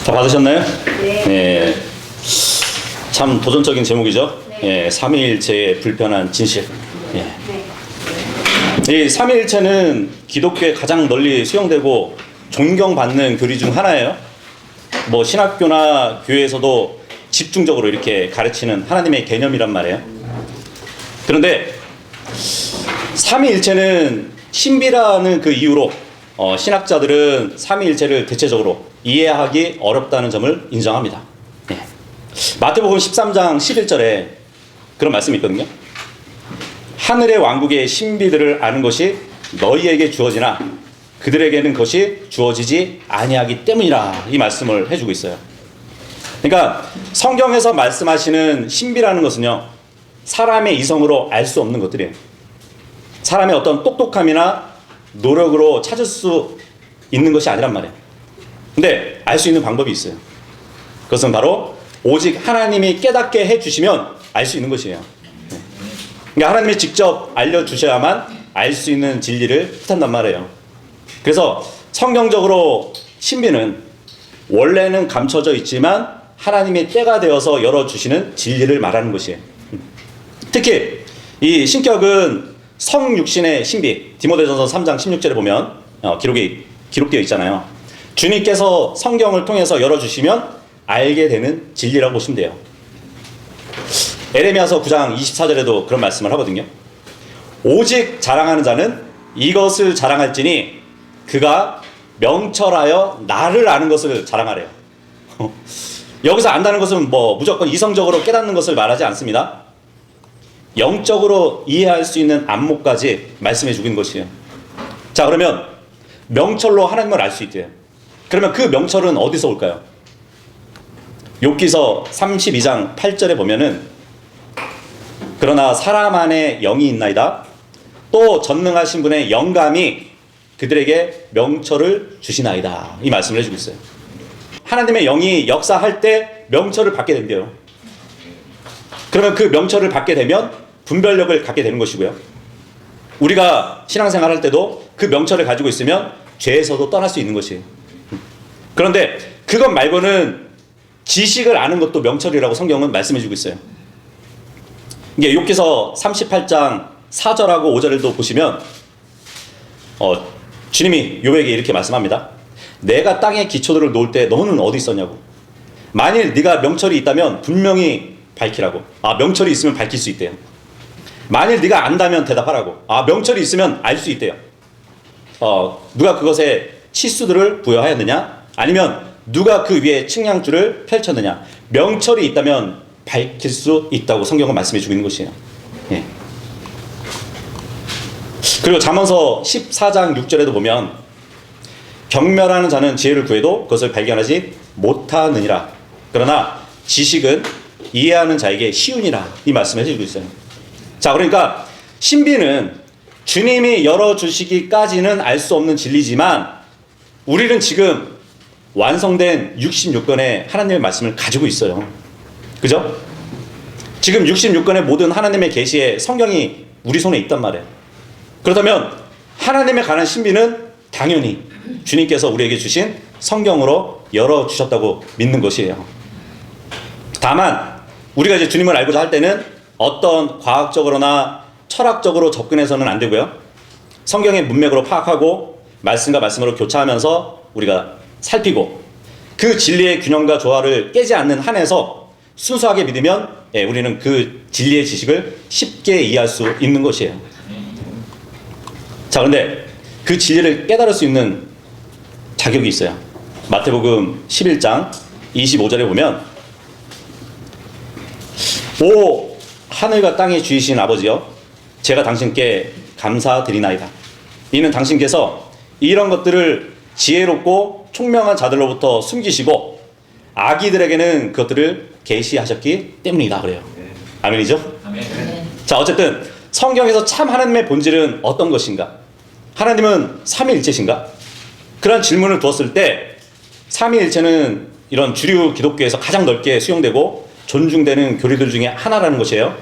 다 받으셨나요? 네. 예. 참 도전적인 제목이죠. 네. 예, 삼위일체의 불편한 진실. 예. 네. 이 삼위일체는 기독교에 가장 널리 수용되고 존경받는 교리 중 하나예요. 뭐 신학교나 교회에서도 집중적으로 이렇게 가르치는 하나님의 개념이란 말이에요. 그런데 삼위일체는 신비라는 그 이유로 신학자들은 삼위일체를 대체적으로 이해하기 어렵다는 점을 인정합니다. 예. 마태복음 13장 11절에 그런 말씀이 있거든요. 하늘의 왕국의 신비들을 아는 것이 너희에게 주어지나 그들에게는 그것이 주어지지 아니하기 때문이라, 이 말씀을 해주고 있어요. 그러니까 성경에서 말씀하시는 신비라는 것은요, 사람의 이성으로 알 수 없는 것들이에요. 사람의 어떤 똑똑함이나 노력으로 찾을 수 있는 것이 아니란 말이에요. 근데 알 수 있는 방법이 있어요. 그것은 바로 오직 하나님이 깨닫게 해주시면 알 수 있는 것이에요. 그러니까 하나님이 직접 알려주셔야만 알 수 있는 진리를 뜻한단 말이에요. 그래서 성경적으로 신비는 원래는 감춰져 있지만 하나님이 때가 되어서 열어주시는 진리를 말하는 것이에요. 특히 이 신격은 성육신의 신비, 디모데전서 3장 16절에 보면 기록되어 있잖아요. 주님께서 성경을 통해서 열어주시면 알게 되는 진리라고 보시면 돼요. 에레미야서 9장 24절에도 그런 말씀을 하거든요. 오직 자랑하는 자는 이것을 자랑할지니 그가 명철하여 나를 아는 것을 자랑하래요. 여기서 안다는 것은 뭐 무조건 이성적으로 깨닫는 것을 말하지 않습니다. 영적으로 이해할 수 있는 안목까지 말씀해 주고 있는 것이에요. 자, 그러면 명철로 하나님을 알 수 있대요. 그러면 그 명철은 어디서 올까요? 욥기서 32장 8절에 보면은 그러나 사람 안에 영이 있나이다. 또 전능하신 분의 영감이 그들에게 명철을 주시나이다. 이 말씀을 해주고 있어요. 하나님의 영이 역사할 때 명철을 받게 된대요. 그러면 그 명철을 받게 되면 분별력을 갖게 되는 것이고요. 우리가 신앙생활 할 때도 그 명철을 가지고 있으면 죄에서도 떠날 수 있는 것이에요. 그런데 그것 말고는 지식을 아는 것도 명철이라고 성경은 말씀해 주고 있어요. 이게 욥기서 38장 4절하고 5절도 보시면 주님이 욥에게 이렇게 말씀합니다. 내가 땅의 기초들을 놓을 때 너는 어디 있었냐고. 만일 네가 명철이 있다면 분명히 밝히라고. 명철이 있으면 밝힐 수 있대요. 만일 네가 안다면 대답하라고. 명철이 있으면 알 수 있대요. 누가 그것에 치수들을 부여하였느냐? 아니면 누가 그 위에 측량줄을 펼쳤느냐? 명철이 있다면 밝힐 수 있다고 성경은 말씀해 주고 있는 것이에요. 예. 그리고 잠언서 14장 6절에도 보면 경멸하는 자는 지혜를 구해도 그것을 발견하지 못하느니라. 그러나 지식은 이해하는 자에게 쉬우니라. 이 말씀을 해주고 있어요. 자, 그러니까 신비는 주님이 열어주시기까지는 알 수 없는 진리지만 우리는 지금 완성된 66권의 하나님의 말씀을 가지고 있어요. 그죠? 지금 66권의 모든 하나님의 계시에 성경이 우리 손에 있단 말이에요. 그렇다면 하나님에 관한 신비는 당연히 주님께서 우리에게 주신 성경으로 열어주셨다고 믿는 것이에요. 다만 우리가 이제 주님을 알고자 할 때는 어떤 과학적으로나 철학적으로 접근해서는 안 되고요. 성경의 문맥으로 파악하고 말씀과 말씀으로 교차하면서 우리가 살피고 그 진리의 균형과 조화를 깨지 않는 한에서 순수하게 믿으면 우리는 그 진리의 지식을 쉽게 이해할 수 있는 것이에요. 자, 그런데 그 진리를 깨달을 수 있는 자격이 있어요. 마태복음 11장 25절에 보면 오 하늘과 땅의 주이신 아버지여, 제가 당신께 감사드리나이다. 이는 당신께서 이런 것들을 지혜롭고 총명한 자들로부터 숨기시고 아기들에게는 그것들을 계시하셨기 때문이다. 그래요. 아멘이죠? 아멘. 자, 어쨌든 성경에서 참 하나님의 본질은 어떤 것인가? 하나님은 삼위일체신가? 그런 질문을 두었을 때 삼위일체는 이런 주류 기독교에서 가장 넓게 수용되고 존중되는 교리들 중에 하나라는 것이에요.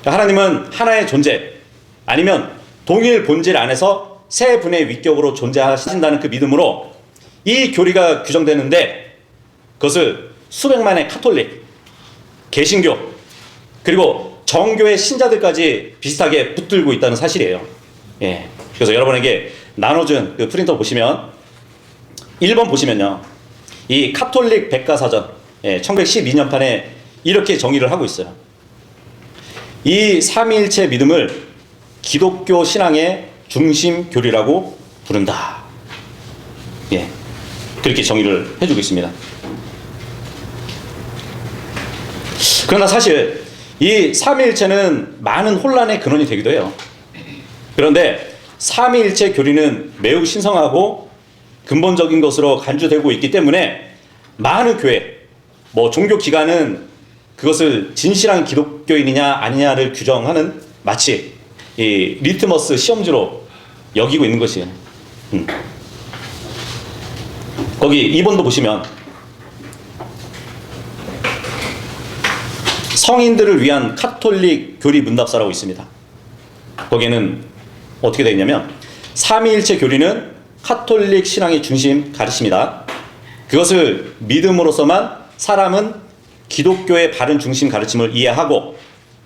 하나님은 하나의 존재 아니면 동일 본질 안에서 세 분의 위격으로 존재하신다는 그 믿음으로 이 교리가 규정되는데 그것을 수백만의 카톨릭, 개신교, 그리고 정교의 신자들까지 비슷하게 붙들고 있다는 사실이에요. 예. 그래서 여러분에게 나눠준 그 프린터 보시면 1번 보시면요, 이 카톨릭 백과사전, 1912년판에 이렇게 정의를 하고 있어요. 이 삼위일체 믿음을 기독교 신앙의 중심 교리라고 부른다. 예, 그렇게 정의를 해주고 있습니다. 그러나 사실 이 삼위일체는 많은 혼란의 근원이 되기도 해요. 그런데 삼위일체 교리는 매우 신성하고 근본적인 것으로 간주되고 있기 때문에 많은 교회, 종교 기관은 그것을 진실한 기독교인이냐 아니냐를 규정하는 마치 이 리트머스 시험지로 여기고 있는 것이에요. 거기 2번도 보시면 성인들을 위한 카톨릭 교리 문답서라고 있습니다. 거기에는 어떻게 되어 있냐면, 삼위일체 교리는 카톨릭 신앙의 중심 가르침이다. 그것을 믿음으로서만 사람은 기독교의 바른 중심 가르침을 이해하고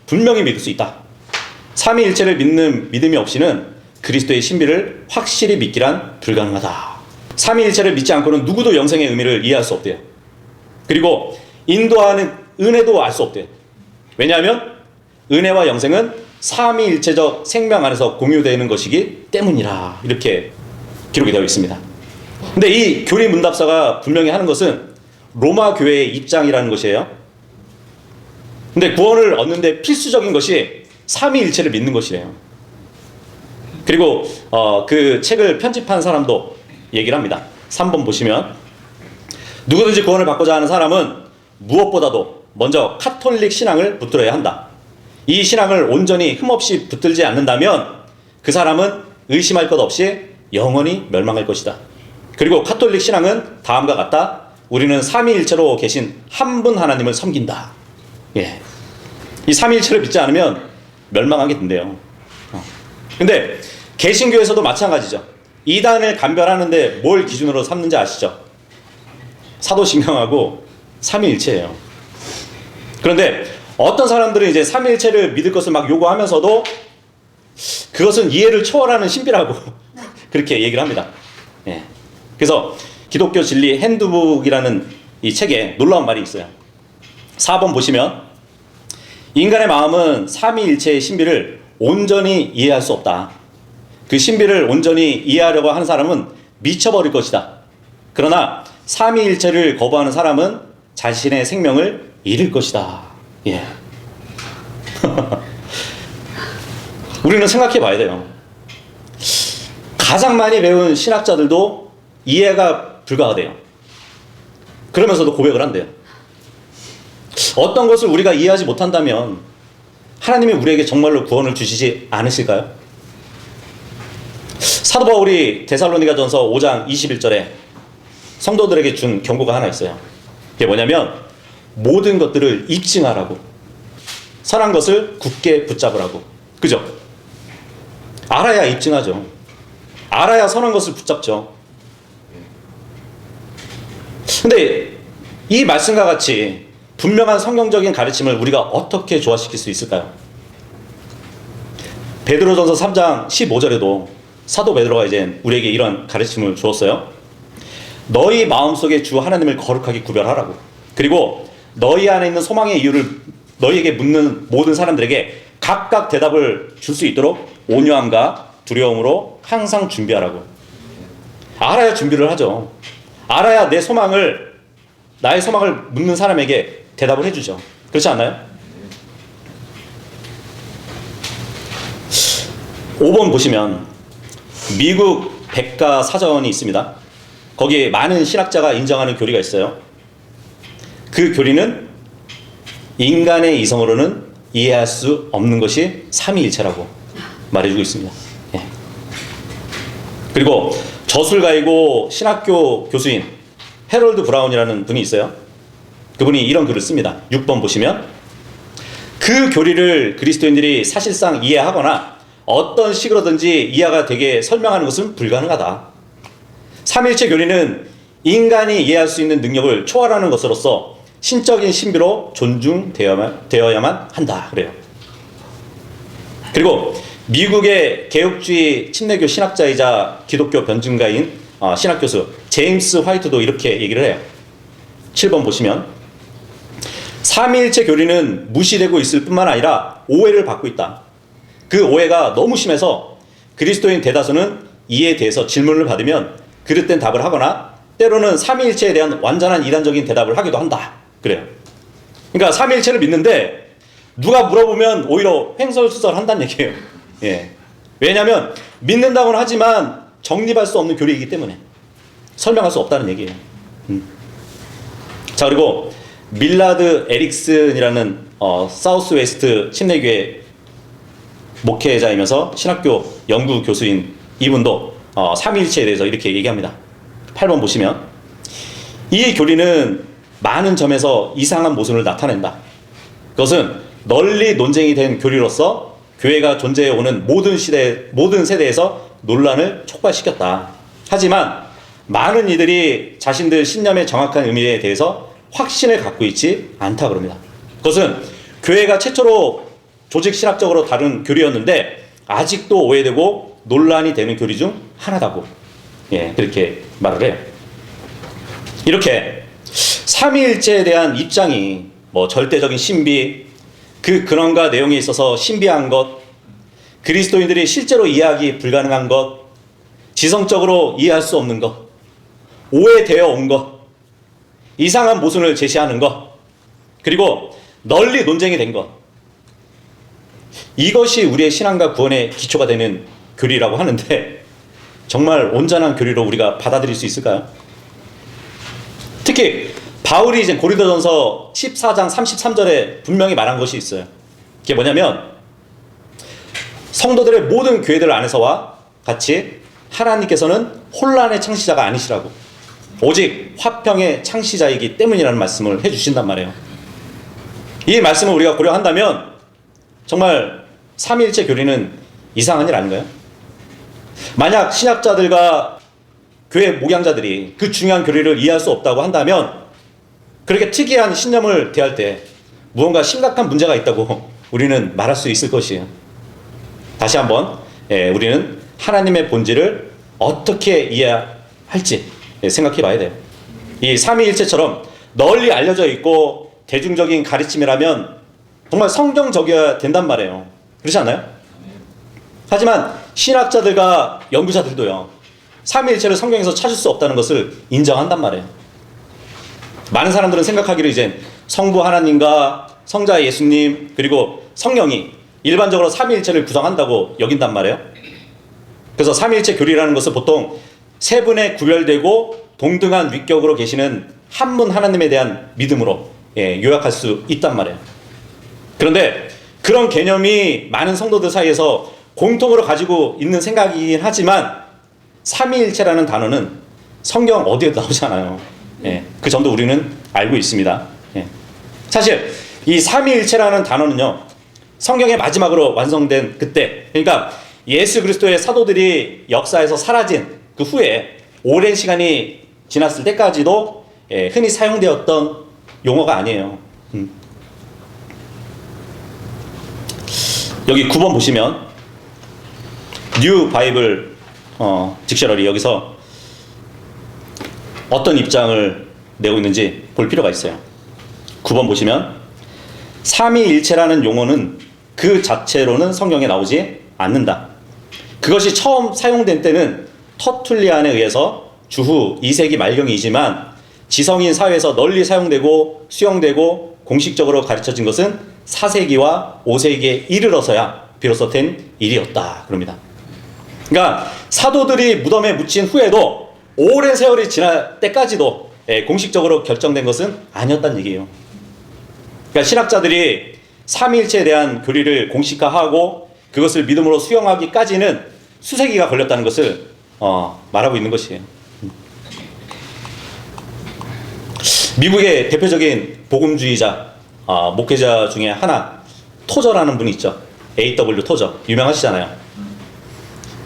분명히 믿을 수 있다. 삼위일체를 믿는 믿음이 없이는 그리스도의 신비를 확실히 믿기란 불가능하다. 삼위일체를 믿지 않고는 누구도 영생의 의미를 이해할 수 없대요. 그리고 인도하는 은혜도 알 수 없대요. 왜냐하면 은혜와 영생은 삼위일체적 생명 안에서 공유되는 것이기 때문이라, 이렇게 기록이 되어 있습니다. 근데 이 교리 문답서가 분명히 하는 것은 로마 교회의 입장이라는 것이에요. 근데 구원을 얻는데 필수적인 것이 삼위일체를 믿는 것이래요. 그리고 그 책을 편집한 사람도 얘기를 합니다. 3번 보시면, 누구든지 구원을 받고자 하는 사람은 무엇보다도 먼저 카톨릭 신앙을 붙들어야 한다. 이 신앙을 온전히 흠없이 붙들지 않는다면 그 사람은 의심할 것 없이 영원히 멸망할 것이다. 그리고 카톨릭 신앙은 다음과 같다. 우리는 삼위일체로 계신 한 분 하나님을 섬긴다. 예. 이 삼위일체를 믿지 않으면 멸망하게 된대요. 근데 개신교에서도 마찬가지죠. 이단을 감별하는데 뭘 기준으로 삼는지 아시죠? 사도신경하고 삼위일체예요. 그런데 어떤 사람들은 이제 삼위일체를 믿을 것을 막 요구하면서도 그것은 이해를 초월하는 신비라고 그렇게 얘기를 합니다. 예. 그래서 기독교 진리 핸드북이라는 이 책에 놀라운 말이 있어요. 4번 보시면, 인간의 마음은 삼위일체의 신비를 온전히 이해할 수 없다. 그 신비를 온전히 이해하려고 하는 사람은 미쳐버릴 것이다. 그러나 삼위일체를 거부하는 사람은 자신의 생명을 잃을 것이다. 예. 우리는 생각해 봐야 돼요. 가장 많이 배운 신학자들도 이해가 불가하대요. 그러면서도 고백을 한대요. 어떤 것을 우리가 이해하지 못한다면 하나님이 우리에게 정말로 구원을 주시지 않으실까요? 사도 바울이 데살로니가전서 5장 21절에 성도들에게 준 경고가 하나 있어요. 그게 뭐냐면, 모든 것들을 입증하라고, 선한 것을 굳게 붙잡으라고. 그죠? 알아야 입증하죠. 알아야 선한 것을 붙잡죠. 근데 이 말씀과 같이 분명한 성경적인 가르침을 우리가 어떻게 조화시킬 수 있을까요? 베드로전서 3장 15절에도 사도 베드로가 이제 우리에게 이런 가르침을 주었어요. 너희 마음속에 주 하나님을 거룩하게 구별하라고. 그리고 너희 안에 있는 소망의 이유를 너희에게 묻는 모든 사람들에게 각각 대답을 줄 수 있도록 온유함과 두려움으로 항상 준비하라고. 알아야 준비를 하죠. 알아야 나의 소망을 묻는 사람에게 대답을 해주죠. 그렇지 않나요? 5번 보시면 미국 백과사전이 있습니다. 거기에 많은 신학자가 인정하는 교리가 있어요. 그 교리는 인간의 이성으로는 이해할 수 없는 것이 삼위일체라고 말해주고 있습니다. 예. 그리고 저술가이고 신학교 교수인 해롤드 브라운이라는 분이 있어요. 그분이 이런 글을 씁니다. 6번 보시면, 그 교리를 그리스도인들이 사실상 이해하거나 어떤 식으로든지 이해가 되게 설명하는 것은 불가능하다. 삼위일체 교리는 인간이 이해할 수 있는 능력을 초월하는 것으로서 신적인 신비로 존중되어야만 한다. 그래요. 그리고 미국의 개혁주의 침례교 신학자이자 기독교 변증가인 신학교수 제임스 화이트도 이렇게 얘기를 해요. 7번 보시면 삼위일체 교리는 무시되고 있을 뿐만 아니라 오해를 받고 있다. 그 오해가 너무 심해서 그리스도인 대다수는 이에 대해서 질문을 받으면 그릇된 답을 하거나 때로는 삼위일체에 대한 완전한 이단적인 대답을 하기도 한다. 그래요. 그러니까 삼위일체를 믿는데 누가 물어보면 오히려 횡설수설한다는 얘기예요. 예. 왜냐하면 믿는다고는 하지만 정립할 수 없는 교리이기 때문에 설명할 수 없다는 얘기예요. 자, 그리고 밀라드 에릭슨이라는 사우스 웨스트 침례교회 목회자이면서 신학교 연구 교수인 이분도 삼위일체에 대해서 이렇게 얘기합니다. 8번 보시면 이 교리는 많은 점에서 이상한 모순을 나타낸다. 그것은 널리 논쟁이 된 교리로서 교회가 존재해 오는 모든 세대에서 논란을 촉발시켰다. 하지만 많은 이들이 자신들 신념의 정확한 의미에 대해서 확신을 갖고 있지 않다 그럽니다. 그것은 교회가 최초로 조직 신학적으로 다룬 교리였는데 아직도 오해되고 논란이 되는 교리 중 하나다고 그렇게 말을 해요. 이렇게 삼위일체에 대한 입장이 절대적인 신비, 그 근원과 내용에 있어서 신비한 것, 그리스도인들이 실제로 이해하기 불가능한 것, 지성적으로 이해할 수 없는 것, 오해되어 온 것, 이상한 모순을 제시하는 것, 그리고 널리 논쟁이 된 것, 이것이 우리의 신앙과 구원의 기초가 되는 교리라고 하는데 정말 온전한 교리로 우리가 받아들일 수 있을까요? 특히 바울이 이제 고린도전서 14장 33절에 분명히 말한 것이 있어요. 그게 뭐냐면 성도들의 모든 교회들 안에서와 같이 하나님께서는 혼란의 창시자가 아니시라고, 오직 화평의 창시자이기 때문이라는 말씀을 해주신단 말이에요. 이 말씀을 우리가 고려한다면 정말 삼위일체 교리는 이상한 일 아닌가요? 만약 신학자들과 교회 목양자들이 그 중요한 교리를 이해할 수 없다고 한다면 그렇게 특이한 신념을 대할 때 무언가 심각한 문제가 있다고 우리는 말할 수 있을 것이에요. 다시 한번 우리는 하나님의 본질을 어떻게 이해할지 생각해 봐야 돼요. 이 삼위일체처럼 널리 알려져 있고 대중적인 가르침이라면 정말 성경적이어야 된단 말이에요. 그렇지 않나요? 하지만 신학자들과 연구자들도요, 삼위일체를 성경에서 찾을 수 없다는 것을 인정한단 말이에요. 많은 사람들은 생각하기를 이제 성부 하나님과 성자 예수님 그리고 성령이 일반적으로 삼위일체를 구성한다고 여긴단 말이에요. 그래서 삼위일체 교리라는 것은 보통 세 분에 구별되고 동등한 위격으로 계시는 한 분 하나님에 대한 믿음으로 요약할 수 있단 말이에요. 그런데 그런 개념이 많은 성도들 사이에서 공통으로 가지고 있는 생각이긴 하지만 삼위일체라는 단어는 성경 어디에도 나오지 않아요. 그 점도 우리는 알고 있습니다. 사실 이 삼위일체라는 단어는요, 성경의 마지막으로 완성된 그때, 그러니까 예수 그리스도의 사도들이 역사에서 사라진 그 후에 오랜 시간이 지났을 때까지도 흔히 사용되었던 용어가 아니에요. 여기 9번 보시면 뉴 바이블 딕셔너리 여기서 어떤 입장을 내고 있는지 볼 필요가 있어요. 9번 보시면 삼위일체라는 용어는 그 자체로는 성경에 나오지 않는다. 그것이 처음 사용된 때는 터툴리안에 의해서 주후 2세기 말경이지만 지성인 사회에서 널리 사용되고 수용되고 공식적으로 가르쳐진 것은 4세기와 5세기에 이르러서야 비로소 된 일이었다 그럽니다. 그러니까 사도들이 무덤에 묻힌 후에도 오랜 세월이 지날 때까지도 공식적으로 결정된 것은 아니었다는 얘기예요. 그러니까 신학자들이 삼위일체에 대한 교리를 공식화하고 그것을 믿음으로 수용하기까지는 수세기가 걸렸다는 것을 말하고 있는 것이에요. 미국의 대표적인 복음주의자 목회자 중에 하나, 토저라는 분이 있죠. A.W. 토저, 유명하시잖아요.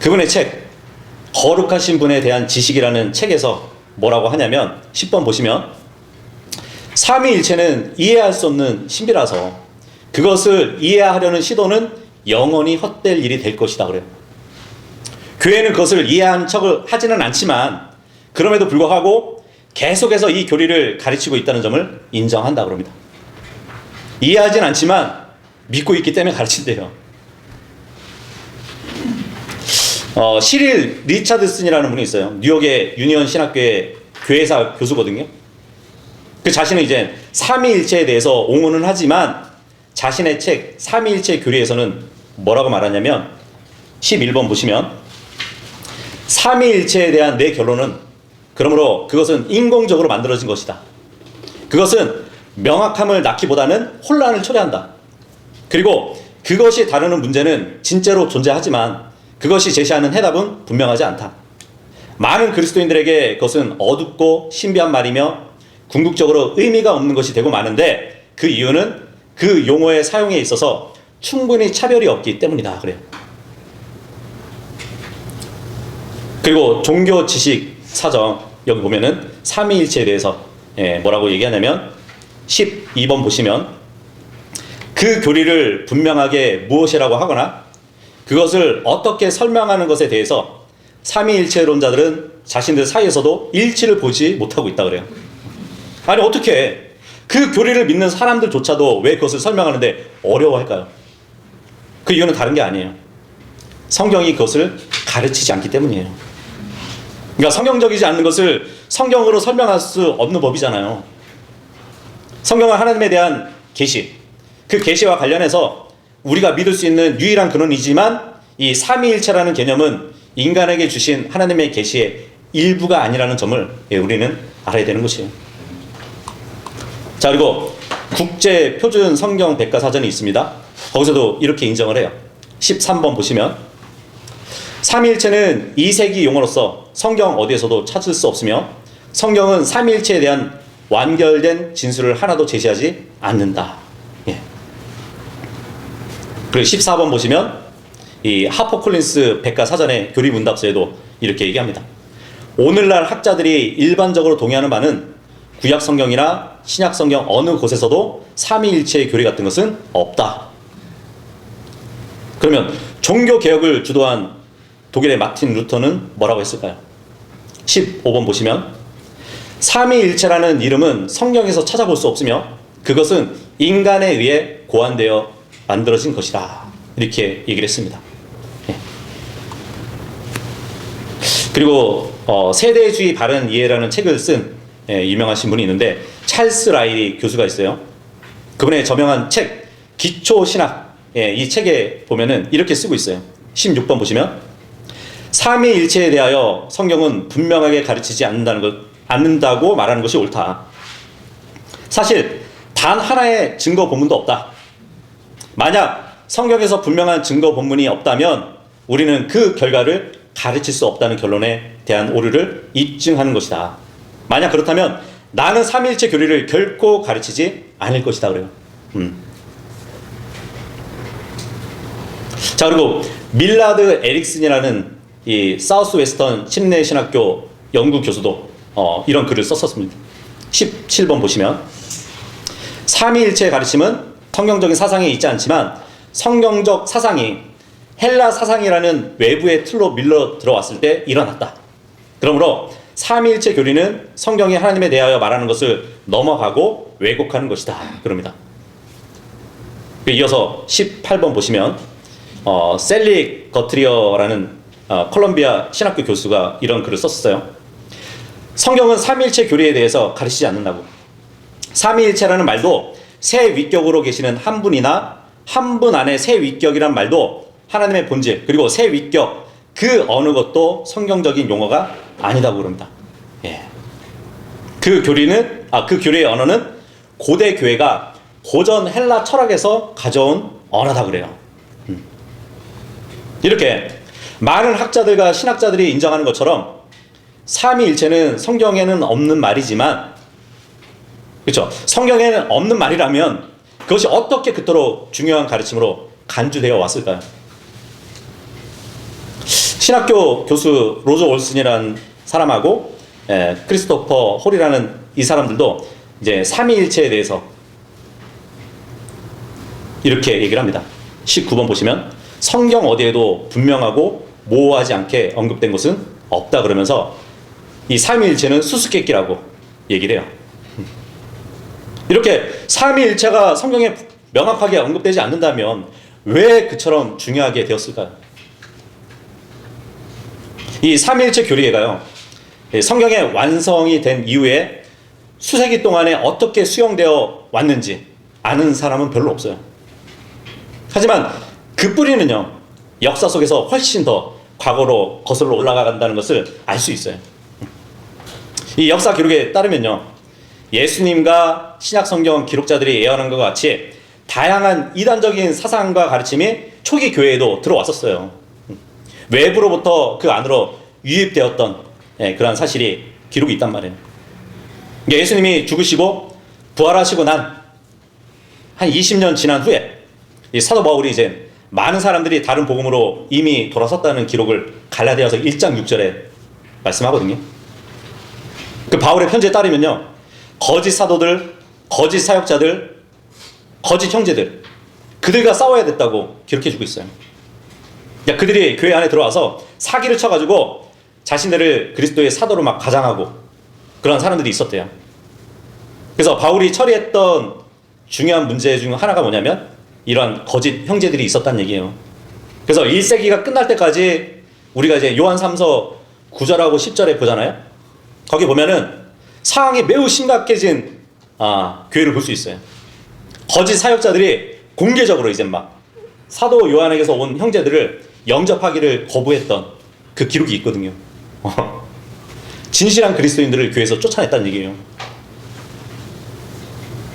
그분의 책 거룩하신 분에 대한 지식이라는 책에서 뭐라고 하냐면 10번 보시면 삼위일체는 이해할 수 없는 신비라서 그것을 이해하려는 시도는 영원히 헛될 일이 될 것이다 그래요. 교회는 그것을 이해한 척을 하지는 않지만 그럼에도 불구하고 계속해서 이 교리를 가르치고 있다는 점을 인정한다 그럽니다. 이해하진 않지만 믿고 있기 때문에 가르친대요. 시릴 리차드슨이라는 분이 있어요. 뉴욕의 유니언 신학교의 교회사 교수거든요. 그 자신은 이제 삼위일체에 대해서 옹호는 하지만 자신의 책 삼위일체 교리에서는 뭐라고 말하냐면 11번 보시면 삼위일체에 대한 내 결론은 그러므로 그것은 인공적으로 만들어진 것이다. 그것은 명확함을 낳기보다는 혼란을 초래한다. 그리고 그것이 다루는 문제는 진짜로 존재하지만 그것이 제시하는 해답은 분명하지 않다. 많은 그리스도인들에게 그것은 어둡고 신비한 말이며 궁극적으로 의미가 없는 것이 되고 마는데 그 이유는 그 용어의 사용에 있어서 충분히 차별이 없기 때문이다. 그래요. 그리고 종교 지식 사정 여기 보면은 삼위일체에 대해서 뭐라고 얘기하냐면 12번 보시면 그 교리를 분명하게 무엇이라고 하거나 그것을 어떻게 설명하는 것에 대해서 삼위일체론자들은 자신들 사이에서도 일치를 보지 못하고 있다 그래요. 아니 어떻게 그 교리를 믿는 사람들조차도 왜 그것을 설명하는데 어려워할까요? 그 이유는 다른 게 아니에요. 성경이 그것을 가르치지 않기 때문이에요. 그러니까 성경적이지 않는 것을 성경으로 설명할 수 없는 법이잖아요. 성경은 하나님에 대한 계시, 그 계시와 관련해서 우리가 믿을 수 있는 유일한 근원이지만 이 삼위일체라는 개념은 인간에게 주신 하나님의 계시의 일부가 아니라는 점을 우리는 알아야 되는 것이에요. 자, 그리고 국제 표준 성경 백과사전이 있습니다. 거기서도 이렇게 인정을 해요. 13번 보시면 삼위일체는 2세기 용어로서 성경 어디에서도 찾을 수 없으며 성경은 삼위일체에 대한 완결된 진술을 하나도 제시하지 않는다. 예. 그리고 14번 보시면 이 하퍼콜린스 백과사전의 교리문답서에도 이렇게 얘기합니다. 오늘날 학자들이 일반적으로 동의하는 바는 구약 성경이나 신약 성경 어느 곳에서도 삼위일체의 교리 같은 것은 없다. 그러면 종교 개혁을 주도한 독일의 마틴 루터는 뭐라고 했을까요? 15번 보시면 삼위일체라는 이름은 성경에서 찾아볼 수 없으며 그것은 인간에 의해 고안되어 만들어진 것이다. 이렇게 얘기를 했습니다. 예. 그리고 세대주의 바른 이해라는 책을 쓴 유명하신 분이 있는데 찰스 라일리 교수가 있어요. 그분의 저명한 책 기초신학, 이 책에 보면은 이렇게 쓰고 있어요. 16번 보시면 삼위일체에 대하여 성경은 분명하게 가르치지 않는다고 말하는 것이 옳다. 사실 단 하나의 증거 본문도 없다. 만약 성경에서 분명한 증거 본문이 없다면 우리는 그 결과를 가르칠 수 없다는 결론에 대한 오류를 입증하는 것이다. 만약 그렇다면 나는 삼위일체 교리를 결코 가르치지 않을 것이다 그래요. 자, 그리고 밀라드 에릭슨이라는 이 사우스 웨스턴 침례 신학교 연구 교수도 이런 글을 썼었습니다. 17번 보시면 삼위일체의 가르침은 성경적인 사상에 있지 않지만 성경적 사상이 헬라 사상이라는 외부의 틀로 밀려 들어왔을 때 일어났다. 그러므로 삼위일체 교리는 성경이 하나님에 대하여 말하는 것을 넘어가고 왜곡하는 것이다. 그럽니다. 이어서 18번 보시면 셀리 거트리어라는 콜롬비아 신학교 교수가 이런 글을 썼어요. 성경은 삼위일체 교리에 대해서 가르치지 않는다고. 삼위일체라는 말도 세 위격으로 계시는 한 분이나 한 분 안에 세 위격이란 말도 하나님의 본질 그리고 세 위격 그 어느 것도 성경적인 용어가 아니다고 그럽니다. 예. 그 교리의 언어는 고대 교회가 고전 헬라 철학에서 가져온 언어다 그래요. 이렇게 많은 학자들과 신학자들이 인정하는 것처럼 삼위일체는 성경에는 없는 말이지만, 그렇죠? 성경에는 없는 말이라면 그것이 어떻게 그토록 중요한 가르침으로 간주되어 왔을까요? 신학교 교수 로저 올슨이라는 사람하고 크리스토퍼 홀이라는 이 사람들도 이제 삼위일체에 대해서 이렇게 얘기를 합니다. 19번 보시면 성경 어디에도 분명하고 모호하지 않게 언급된 것은 없다 그러면서 이 삼위일체는 수수께끼라고 얘기를 해요. 이렇게 삼위일체가 성경에 명확하게 언급되지 않는다면 왜 그처럼 중요하게 되었을까요? 이 삼위일체 교리회가요, 성경의 완성이 된 이후에 수세기 동안에 어떻게 수용되어 왔는지 아는 사람은 별로 없어요. 하지만 그 뿌리는요, 역사 속에서 훨씬 더 과거로 거슬러 올라간다는 것을 알 수 있어요. 이 역사 기록에 따르면요, 예수님과 신약 성경 기록자들이 예언한 것과 같이 다양한 이단적인 사상과 가르침이 초기 교회에도 들어왔었어요. 외부로부터 그 안으로 유입되었던 그러한 사실이 기록이 있단 말이에요. 예수님이 죽으시고 부활하시고 난 한 20년 지난 후에 이 사도 바울이 이제 많은 사람들이 다른 복음으로 이미 돌아섰다는 기록을 갈라디아서 1장 6절에 말씀하거든요. 그 바울의 편지에 따르면요, 거짓 사도들, 거짓 사역자들, 거짓 형제들, 그들과 싸워야 됐다고 기록해주고 있어요. 그러니까 그들이 교회 안에 들어와서 사기를 쳐가지고 자신들을 그리스도의 사도로 막 가장하고 그런 사람들이 있었대요. 그래서 바울이 처리했던 중요한 문제 중 하나가 뭐냐면 이러한 거짓 형제들이 있었다는 얘기예요. 그래서 1세기가 끝날 때까지 우리가 이제 요한 3서 9절하고 10절에 보잖아요. 거기 보면은 상황이 매우 심각해진 교회를 볼 수 있어요. 거짓 사역자들이 공개적으로 이제 막 사도 요한에게서 온 형제들을 영접하기를 거부했던 그 기록이 있거든요. 진실한 그리스도인들을 교회에서 쫓아냈다는 얘기예요.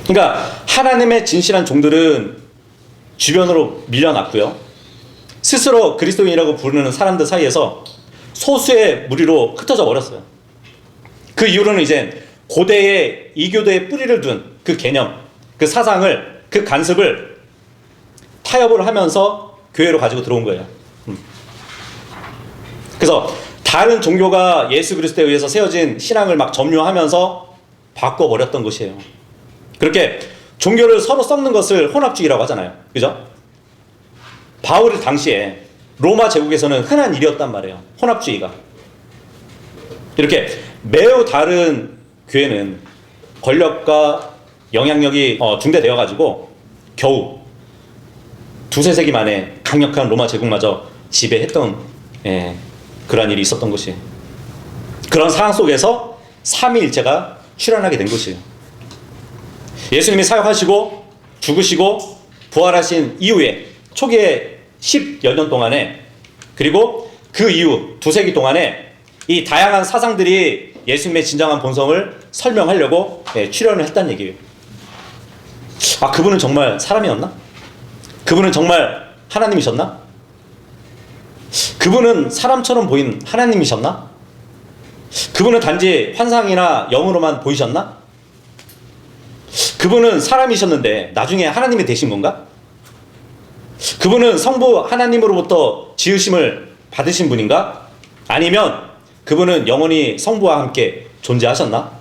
그러니까 하나님의 진실한 종들은 주변으로 밀려났고요, 스스로 그리스도인이라고 부르는 사람들 사이에서 소수의 무리로 흩어져 버렸어요. 그 이후로는 이제 고대의 이교도의 뿌리를 둔 그 개념, 그 사상을, 그 간섭을 타협을 하면서 교회로 가지고 들어온 거예요. 그래서 다른 종교가 예수 그리스도에 의해서 세워진 신앙을 막 점유하면서 바꿔버렸던 것이에요. 그렇게 종교를 서로 섞는 것을 혼합주의라고 하잖아요. 그죠? 바울 당시에 로마 제국에서는 흔한 일이었단 말이에요. 혼합주의가. 이렇게 매우 다른 교회는 권력과 영향력이 중대되어 가지고 겨우 두세 세기 만에 강력한 로마 제국마저 지배했던 그러한 일이 있었던 것이에요. 그런 상황 속에서 삼위일체가 출현하게 된 것이에요. 예수님이 사역하시고 죽으시고 부활하신 이후에 초기에 10여 년 동안에, 그리고 그 이후 두세기 동안에 이 다양한 사상들이 예수님의 진정한 본성을 설명하려고 출현을 했다는 얘기예요. 그분은 정말 사람이었나? 그분은 정말 하나님이셨나? 그분은 사람처럼 보인 하나님이셨나? 그분은 단지 환상이나 영으로만 보이셨나? 그분은 사람이셨는데 나중에 하나님이 되신 건가? 그분은 성부 하나님으로부터 지으심을 받으신 분인가? 아니면 그분은 영원히 성부와 함께 존재하셨나?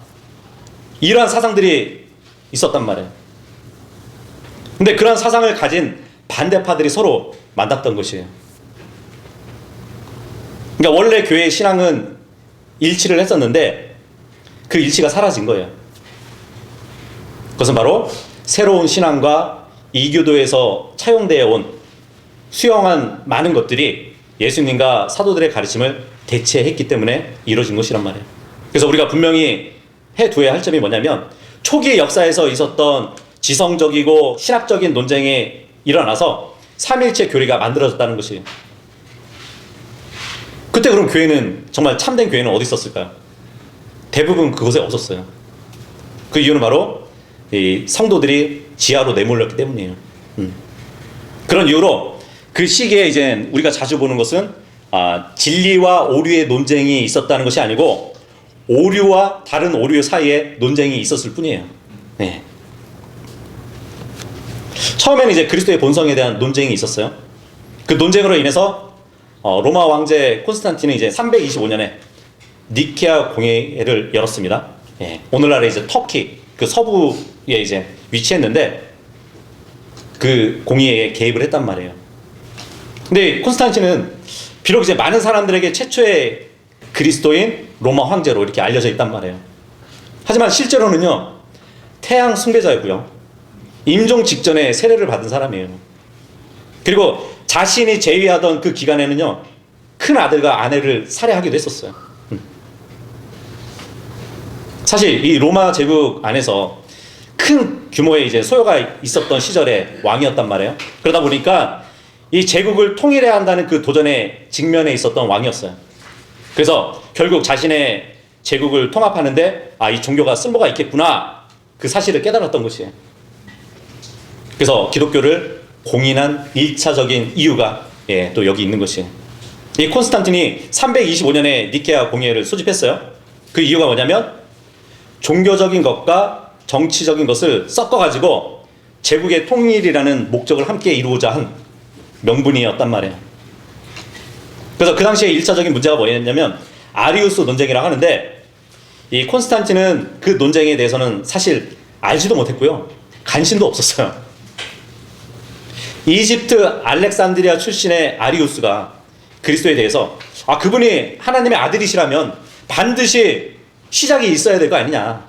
이러한 사상들이 있었단 말이에요. 근데 그런 사상을 가진 반대파들이 서로 만났던 것이에요. 그러니까 원래 교회의 신앙은 일치를 했었는데 그 일치가 사라진 거예요. 그것은 바로 새로운 신앙과 이교도에서 차용되어 온 수용한 많은 것들이 예수님과 사도들의 가르침을 대체했기 때문에 이루어진 것이란 말이에요. 그래서 우리가 분명히 해두어야 할 점이 뭐냐면, 초기 역사에서 있었던 지성적이고 신학적인 논쟁이 일어나서 삼일체 교리가 만들어졌다는 것이에요. 그때 그럼 교회는, 정말 참된 교회는 어디 있었을까요? 대부분 그곳에 없었어요. 그 이유는 바로 이 성도들이 지하로 내몰렸기 때문이에요. 그런 이유로 그 시기에 이제 우리가 자주 보는 것은 진리와 오류의 논쟁이 있었다는 것이 아니고 오류와 다른 오류 사이에 논쟁이 있었을 뿐이에요. 네. 처음에는 이제 그리스도의 본성에 대한 논쟁이 있었어요. 그 논쟁으로 인해서 로마 왕제 콘스탄틴은 이제 325년에 니케아 공회를 열었습니다. 예, 오늘날의 이제 터키 그 서부에 이제 위치했는데 그 공의회에 개입을 했단 말이에요. 근데 콘스탄틴은 비록 이제 많은 사람들에게 최초의 그리스도인 로마 황제로 이렇게 알려져 있단 말이에요. 하지만 실제로는요, 태양 숭배자이고요, 임종 직전에 세례를 받은 사람이에요. 그리고 자신이 재위하던 그 기간에는요, 큰 아들과 아내를 살해하기도 했었어요. 사실 이 로마 제국 안에서 큰 규모의 이제 소요가 있었던 시절에 왕이었단 말이에요. 그러다 보니까 이 제국을 통일해야 한다는 그 도전에 직면해 있었던 왕이었어요. 그래서 결국 자신의 제국을 통합하는데 이 종교가 쓸모가 있겠구나, 그 사실을 깨달았던 것이에요. 그래서 기독교를 공인한 1차적인 이유가 또 여기 있는 것이에요. 이 콘스탄틴이 325년에 니케아 공회를 소집했어요. 그 이유가 뭐냐면 종교적인 것과 정치적인 것을 섞어가지고 제국의 통일이라는 목적을 함께 이루고자 한 명분이었단 말이에요. 그래서 그 당시에 1차적인 문제가 뭐였냐면 아리우스 논쟁이라고 하는데, 이 콘스탄틴은 그 논쟁에 대해서는 사실 알지도 못했고요, 관심도 없었어요. 이집트 알렉산드리아 출신의 아리우스가 그리스도에 대해서 그분이 하나님의 아들이시라면 반드시 시작이 있어야 될 거 아니냐,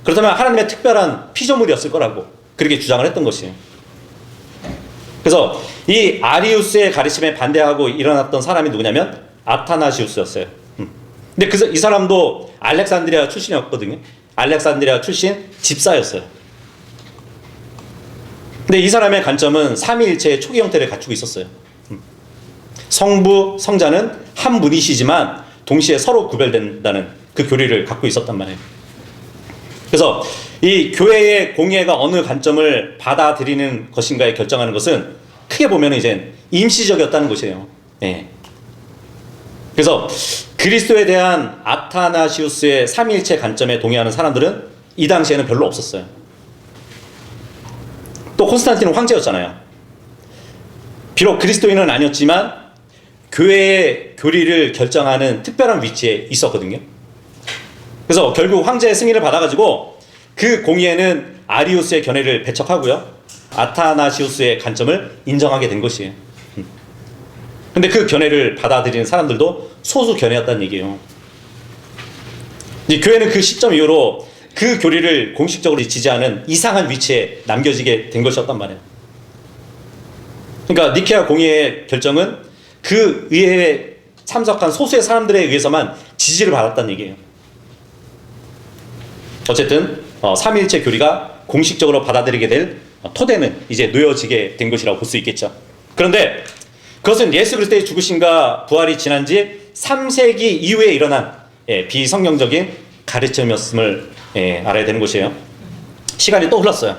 그렇다면 하나님의 특별한 피조물이었을 거라고 그렇게 주장을 했던 것이에요. 그래서 이 아리우스의 가르침에 반대하고 일어났던 사람이 누구냐면 아타나시우스였어요. 근데 이 사람도 알렉산드리아 출신이었거든요. 알렉산드리아 출신 집사였어요. 근데 이 사람의 관점은 삼위일체의 초기 형태를 갖추고 있었어요. 성부, 성자는 한 분이시지만 동시에 서로 구별된다는 그 교리를 갖고 있었단 말이에요. 그래서 이 교회의 공예가 어느 관점을 받아들이는 것인가에 결정하는 것은 크게 보면 이제 임시적이었다는 것이에요. 그래서 그리스도에 대한 아타나시우스의 삼위일체 관점에 동의하는 사람들은 이 당시에는 별로 없었어요. 또 콘스탄틴은 황제였잖아요. 비록 그리스도인은 아니었지만 교회의 교리를 결정하는 특별한 위치에 있었거든요. 그래서 결국 황제의 승인을 받아가지고 그 공의회는 아리우스의 견해를 배척하고요, 아타나시우스의 관점을 인정하게 된 것이에요. 근데 그 견해를 받아들이는 사람들도 소수 견해였다는 얘기예요. 이 교회는 그 시점 이후로 그 교리를 공식적으로 지지하는 이상한 위치에 남겨지게 된 것이었단 말이에요. 그러니까 니케아 공의회의 결정은 그 의회에 참석한 소수의 사람들에 의해서만 지지를 받았다는 얘기예요. 어쨌든 삼위일체 교리가 공식적으로 받아들이게 될 토대는 이제 놓여지게 된 것이라고 볼 수 있겠죠. 그런데 그것은 예수 그리스도의 죽으심과 부활이 지난 지 3세기 이후에 일어난 비성경적인 가르침이었음을 알아야 되는 것이에요. 시간이 또 흘렀어요.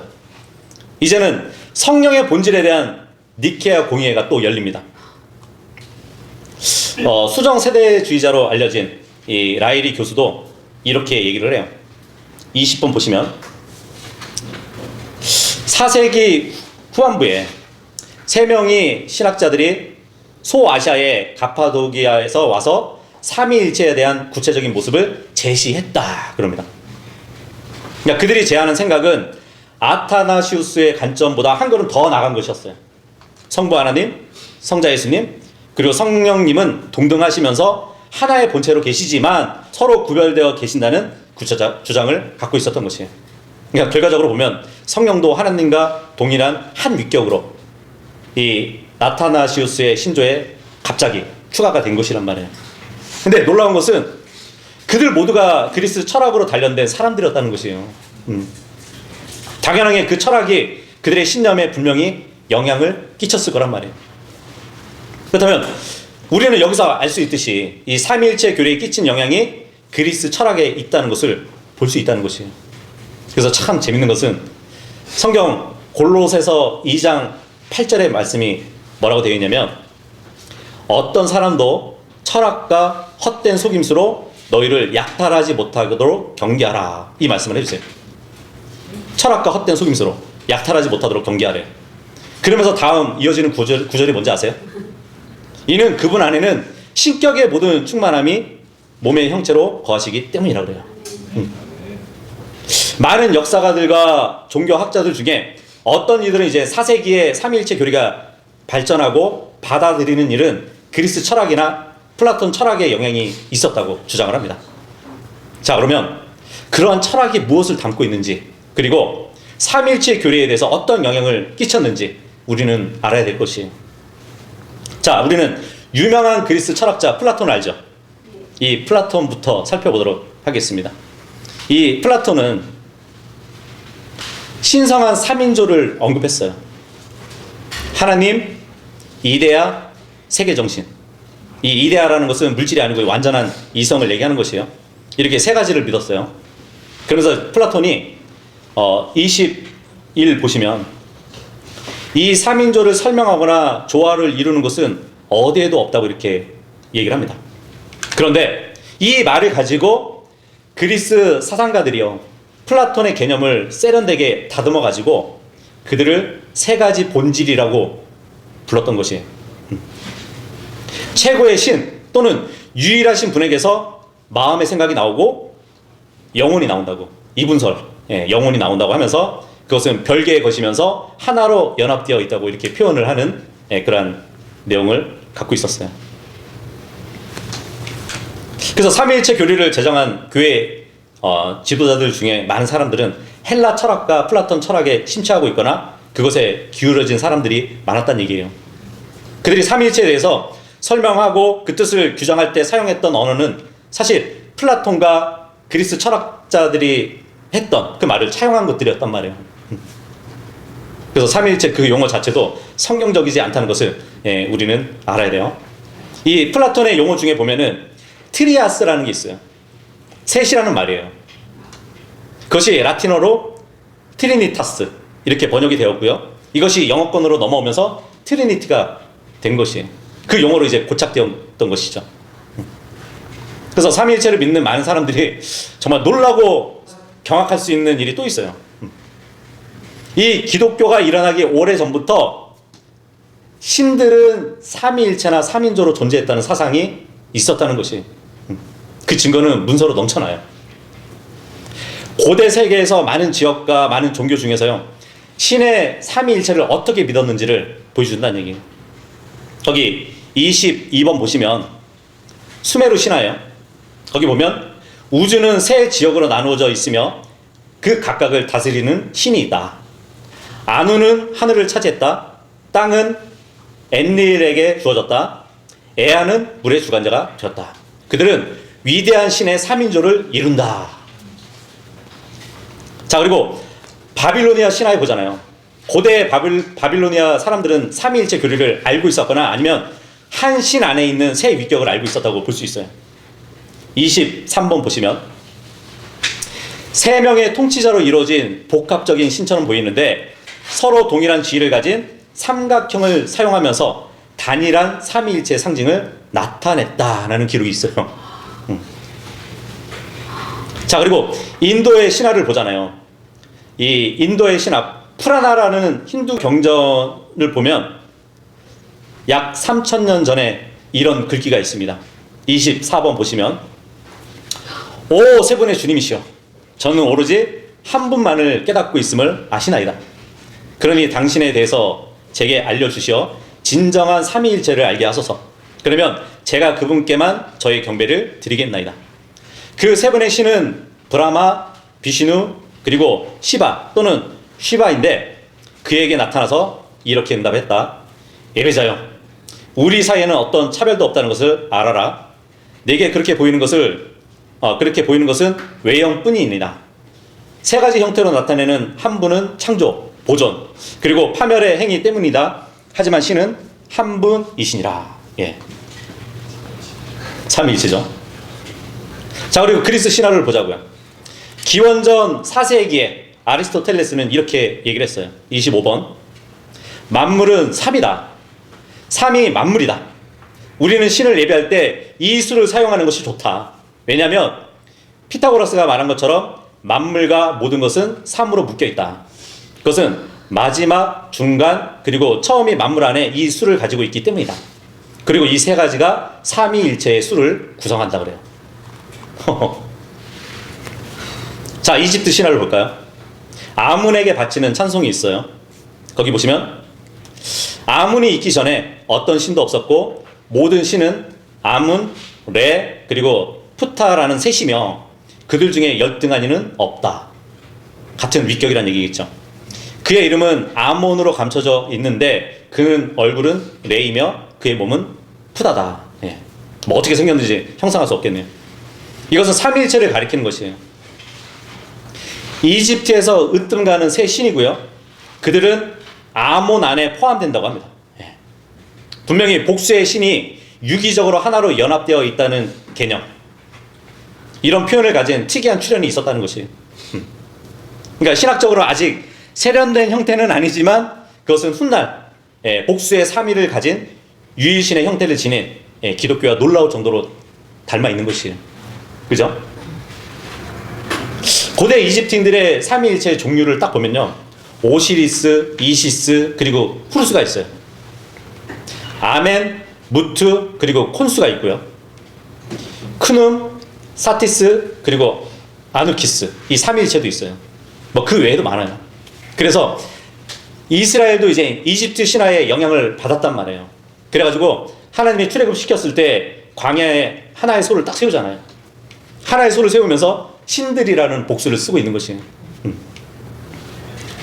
이제는 성령의 본질에 대한 니케아 공의회가 또 열립니다. 수정 세대주의자로 알려진 이 라이리 교수도 이렇게 얘기를 해요. 20번 보시면 4세기 후반부에 3명의 신학자들이 소아시아의 가파도기아에서 와서 삼위일체에 대한 구체적인 모습을 제시했다 그럽니다. 그러니까 그들이 제안한 생각은 아타나시우스의 관점보다 한 걸음 더 나간 것이었어요. 성부 하나님, 성자 예수님, 그리고 성령님은 동등하시면서 하나의 본체로 계시지만 서로 구별되어 계신다는 주장을 갖고 있었던 것이에요. 그러니까 결과적으로 보면 성령도 하나님과 동일한 한 위격으로 이 아타나시우스의 신조에 갑자기 추가가 된 것이란 말이에요. 근데 놀라운 것은 그들 모두가 그리스 철학으로 단련된 사람들이었다는 것이에요. 당연하게 그 철학이 그들의 신념에 분명히 영향을 끼쳤을 거란 말이에요. 그렇다면 우리는 여기서 알 수 있듯이 이 삼위일체 교리에 끼친 영향이 그리스 철학에 있다는 것을 볼 수 있다는 것이에요. 그래서 참 재밌는 것은 성경 골로새서 2장 8절의 말씀이 뭐라고 되어 있냐면, 어떤 사람도 철학과 헛된 속임수로 너희를 약탈하지 못하도록 경계하라, 이 말씀을 해주세요. 철학과 헛된 속임수로 약탈하지 못하도록 경계하래. 그러면서 다음 이어지는 구절이 뭔지 아세요? 이는 그분 안에는 신격의 모든 충만함이 몸의 형체로 거하시기 때문이라고 그래요. 많은 역사가들과 종교학자들 중에 어떤 이들은 이제 4세기에 삼위일체 교리가 발전하고 받아들이는 일은 그리스 철학이나 플라톤 철학의 영향이 있었다고 주장을 합니다. 자, 그러면 그러한 철학이 무엇을 담고 있는지, 그리고 삼위일체 교리에 대해서 어떤 영향을 끼쳤는지 우리는 알아야 될 것이에요. 자, 우리는 유명한 그리스 철학자 플라톤을 알죠? 이 플라톤부터 살펴보도록 하겠습니다. 이 플라톤은 신성한 3인조를 언급했어요. 하나님, 이데아, 세계정신. 이 이데아라는 것은 물질이 아니고 완전한 이성을 얘기하는 것이에요. 이렇게 세 가지를 믿었어요. 그래서 플라톤이 21 보시면 이 3인조를 설명하거나 조화를 이루는 것은 어디에도 없다고 이렇게 얘기를 합니다. 그런데 이 말을 가지고 그리스 사상가들이요, 플라톤의 개념을 세련되게 다듬어 가지고 그들을 세 가지 본질이라고 불렀던 것이에요. 최고의 신 또는 유일하신 분에게서 마음의 생각이 나오고 영혼이 나온다고, 이분설, 영혼이 나온다고 하면서 그것은 별개의 것이면서 하나로 연합되어 있다고 이렇게 표현을 하는 그러한 내용을 갖고 있었어요. 그래서 삼위일체 교리를 제정한 교회 지도자들 중에 많은 사람들은 헬라 철학과 플라톤 철학에 심취하고 있거나 그것에 기울어진 사람들이 많았다는 얘기예요. 그들이 삼위일체에 대해서 설명하고 그 뜻을 규정할 때 사용했던 언어는 사실 플라톤과 그리스 철학자들이 했던 그 말을 차용한 것들이었단 말이에요. 그래서 삼위일체 그 용어 자체도 성경적이지 않다는 것을 우리는 알아야 돼요. 이 플라톤의 용어 중에 보면은 트리아스라는 게 있어요. 셋이라는 말이에요. 그것이 라틴어로 트리니타스 이렇게 번역이 되었고요. 이것이 영어권으로 넘어오면서 트리니티가 된 것이에요. 그 용어로 이제 고착되었던 것이죠. 그래서 삼위일체를 믿는 많은 사람들이 정말 놀라고 경악할 수 있는 일이 또 있어요. 이 기독교가 일어나기 오래전부터 신들은 삼위일체나 삼인조로 존재했다는 사상이 있었다는 것이, 그 증거는 문서로 넘쳐나요. 고대 세계에서 많은 지역과 많은 종교 중에서요, 신의 삼위일체를 어떻게 믿었는지를 보여준다는 얘기예요. 거기 22번 보시면 수메르 신화예요. 거기 보면 우주는 세 지역으로 나누어져 있으며 그 각각을 다스리는 신이 있다. 아누는 하늘을 차지했다. 땅은 엔릴에게 주어졌다. 에아는 물의 주관자가 되었다. 그들은 위대한 신의 3인조를 이룬다. 자, 그리고 바빌로니아 신화에 보잖아요. 고대 바빌로니아 사람들은 삼위일체 교리를 알고 있었거나 아니면 한 신 안에 있는 세 위격을 알고 있었다고 볼 수 있어요. 23번 보시면 세 명의 통치자로 이루어진 복합적인 신처럼 보이는데 서로 동일한 지위를 가진 삼각형을 사용하면서 단일한 삼위일체의 상징을 나타냈다라는 기록이 있어요. 자, 그리고 인도의 신화를 보잖아요. 이 인도의 신화 푸라나라는 힌두 경전을 보면 약 3000년 전에 이런 글귀가 있습니다. 24번 보시면 오 세 분의 주님이시여, 저는 오로지 한 분만을 깨닫고 있음을 아시나이다. 그러니 당신에 대해서 제게 알려주시어 진정한 삼위일체를 알게 하소서. 그러면 제가 그분께만 저의 경배를 드리겠나이다. 그 세 분의 신은 브라마, 비시누, 그리고 시바 또는 쉬바인데 그에게 나타나서 이렇게 응답했다. 예배자여, 우리 사이에는 어떤 차별도 없다는 것을 알아라. 내게 그렇게 보이는 것은 외형뿐이니라. 세 가지 형태로 나타내는 한 분은 창조, 보존, 그리고 파멸의 행위 때문이다. 하지만 신은 한 분이시니라. 예. 삼위일체죠. 자, 그리고 그리스 신화를 보자고요. 기원전 4세기에 아리스토텔레스는 이렇게 얘기를 했어요. 25번. 만물은 삼이다. 삼이 만물이다. 우리는 신을 예배할 때 이 수를 사용하는 것이 좋다. 왜냐하면 피타고라스가 말한 것처럼 만물과 모든 것은 삼으로 묶여 있다. 그것은 마지막, 중간, 그리고 처음이 만물 안에 이 수를 가지고 있기 때문이다. 그리고 이 세 가지가 삼위일체의 수를 구성한다 그래요. 자, 이집트 신화를 볼까요? 아문에게 바치는 찬송이 있어요. 거기 보시면 아문이 있기 전에 어떤 신도 없었고 모든 신은 아문, 레, 그리고 푸타라는 셋이며 그들 중에 열등한 이는 없다. 같은 위격이라는 얘기겠죠. 그의 이름은 아몬으로 감춰져 있는데 그는 얼굴은 레이며 그의 몸은 푸다다. 예. 뭐 어떻게 생겼는지 형상할 수 없겠네요. 이것은 삼위일체를 가리키는 것이에요. 이집트에서 으뜸가는 세 신이고요. 그들은 아몬 안에 포함된다고 합니다. 예. 분명히 복수의 신이 유기적으로 하나로 연합되어 있다는 개념, 이런 표현을 가진 특이한 출현이 있었다는 것이에요. 그러니까 신학적으로 아직 세련된 형태는 아니지만 그것은 훗날 복수의 삼위를 가진 유일신의 형태를 지닌 기독교와 놀라울 정도로 닮아 있는 것이에요. 그죠? 고대 이집트인들의 삼위일체의 종류를 딱 보면요, 오시리스, 이시스, 그리고 후루스가 있어요. 아멘, 무트, 그리고 콘수가 있고요. 크눔, 사티스, 그리고 아누키스, 이 삼위일체도 있어요. 뭐 그 외에도 많아요. 그래서 이스라엘도 이제 이집트 신화의 영향을 받았단 말이에요. 그래가지고 하나님이 출애굽시켰을 때 광야에 하나의 소를 딱 세우잖아요. 하나의 소를 세우면서 신들이라는 복수를 쓰고 있는 것이에요.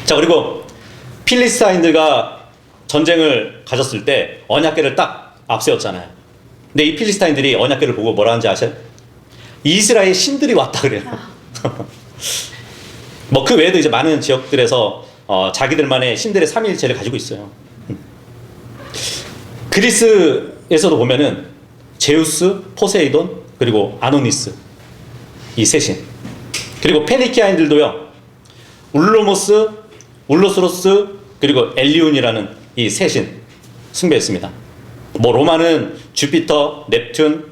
자, 그리고 필리스타인들과 전쟁을 가졌을 때 언약궤를 딱 앞세웠잖아요. 근데 이 필리스타인들이 언약궤를 보고 뭐라 하는지 아세요? 이스라엘 신들이 왔다 그래요. 뭐 그 외에도 이제 많은 지역들에서 자기들만의 신들의 삼위일체를 가지고 있어요. 그리스에서도 보면은 제우스, 포세이돈, 그리고 아노니스, 이 셋인. 그리고 페니키아인들도요, 울로모스, 울로스로스, 그리고 엘리온이라는 이 셋인 숭배했습니다. 뭐 로마는 주피터, 넵튠,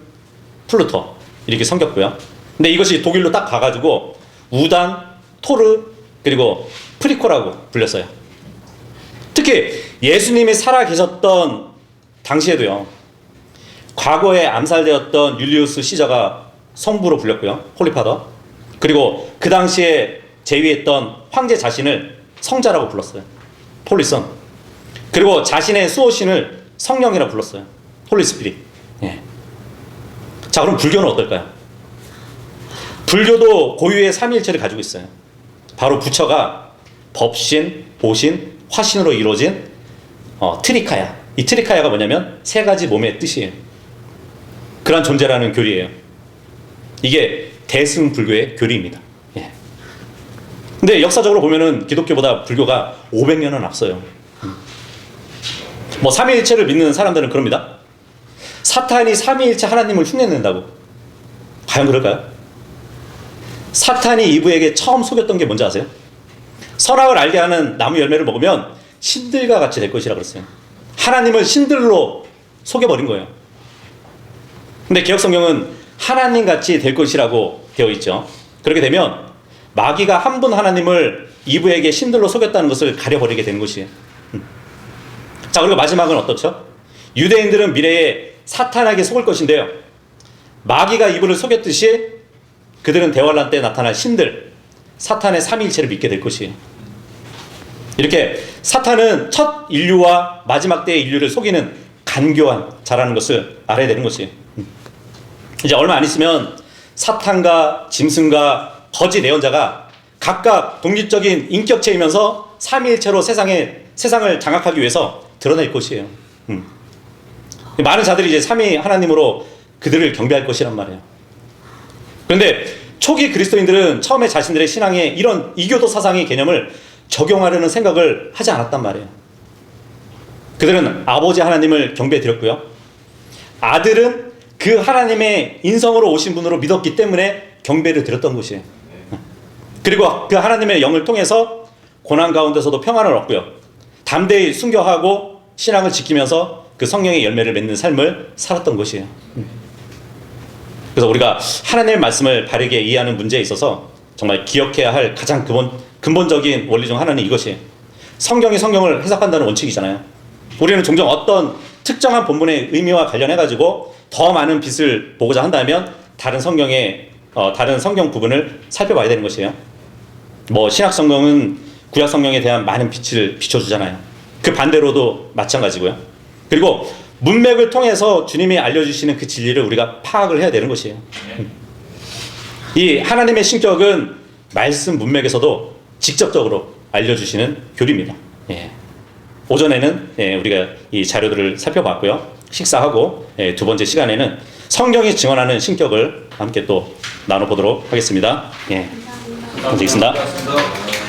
플루토 이렇게 섬겼고요. 근데 이것이 독일로 딱 가가지고 우단, 토르, 그리고 프리코라고 불렸어요. 특히 예수님이 살아 계셨던 당시에도요, 과거에 암살되었던 율리우스 시저가 성부로 불렸고요, 홀리파더. 그리고 그 당시에 재위했던 황제 자신을 성자라고 불렀어요, 폴리선. 그리고 자신의 수호신을 성령이라 불렀어요, 홀리스피릿. 예. 자, 그럼 불교는 어떨까요? 불교도 고유의 삼위일체를 가지고 있어요. 바로 부처가 법신, 보신, 화신으로 이루어진 트리카야. 이 트리카야가 뭐냐면 세 가지 몸의 뜻이에요. 그런 존재라는 교리예요. 이게 대승불교의 교리입니다. 예. 근데 역사적으로 보면은 기독교보다 불교가 500년은 앞서요. 뭐 삼위일체를 믿는 사람들은 그럽니다. 사탄이 삼위일체 하나님을 흉내낸다고. 과연 그럴까요? 사탄이 이브에게 처음 속였던 게 뭔지 아세요? 선악을 알게 하는 나무 열매를 먹으면 신들과 같이 될 것이라 그랬어요. 하나님을 신들로 속여버린 거예요. 근데 개역성경은 하나님같이 될 것이라고 되어 있죠. 그렇게 되면 마귀가 한 분 하나님을 이브에게 신들로 속였다는 것을 가려버리게 되는 것이에요. 자, 그리고 마지막은 어떻죠? 유대인들은 미래에 사탄에게 속을 것인데요, 마귀가 이브를 속였듯이 그들은 대환란 때 나타날 신들, 사탄의 삼위일체를 믿게 될 것이에요. 이렇게 사탄은 첫 인류와 마지막 때의 인류를 속이는 간교한 자라는 것을 알아야 되는 것이에요. 이제 얼마 안 있으면 사탄과 짐승과 거짓 예언자가 각각 독립적인 인격체이면서 삼위일체로 세상을 장악하기 위해서 드러낼 것이에요. 많은 자들이 이제 삼위 하나님으로 그들을 경배할 것이란 말이에요. 그런데 초기 그리스도인들은 처음에 자신들의 신앙에 이런 이교도 사상의 개념을 적용하려는 생각을 하지 않았단 말이에요. 그들은 아버지 하나님을 경배드렸고요, 아들은 그 하나님의 인성으로 오신 분으로 믿었기 때문에 경배를 드렸던 것이에요. 그리고 그 하나님의 영을 통해서 고난 가운데서도 평안을 얻고요, 담대히 순교하고 신앙을 지키면서 그 성령의 열매를 맺는 삶을 살았던 것이에요. 그래서 우리가 하나님의 말씀을 바르게 이해하는 문제에 있어서 정말 기억해야 할 가장 근본적인 원리 중 하나는 이것이에요. 성경이 성경을 해석한다는 원칙이잖아요. 우리는 종종 어떤 특정한 본문의 의미와 관련해가지고 더 많은 빛을 보고자 한다면 다른 성경의 다른 성경 부분을 살펴봐야 되는 것이에요. 뭐 신약 성경은 구약 성경에 대한 많은 빛을 비춰주잖아요. 그 반대로도 마찬가지고요. 그리고 문맥을 통해서 주님이 알려주시는 그 진리를 우리가 파악을 해야 되는 것이에요. 이 하나님의 신격은 말씀 문맥에서도 직접적으로 알려주시는 교리입니다. 예. 오전에는 우리가 이 자료들을 살펴봤고요. 식사하고 두 번째 시간에는 성경이 증언하는 신격을 함께 또 나눠보도록 하겠습니다. 예. 감사합니다.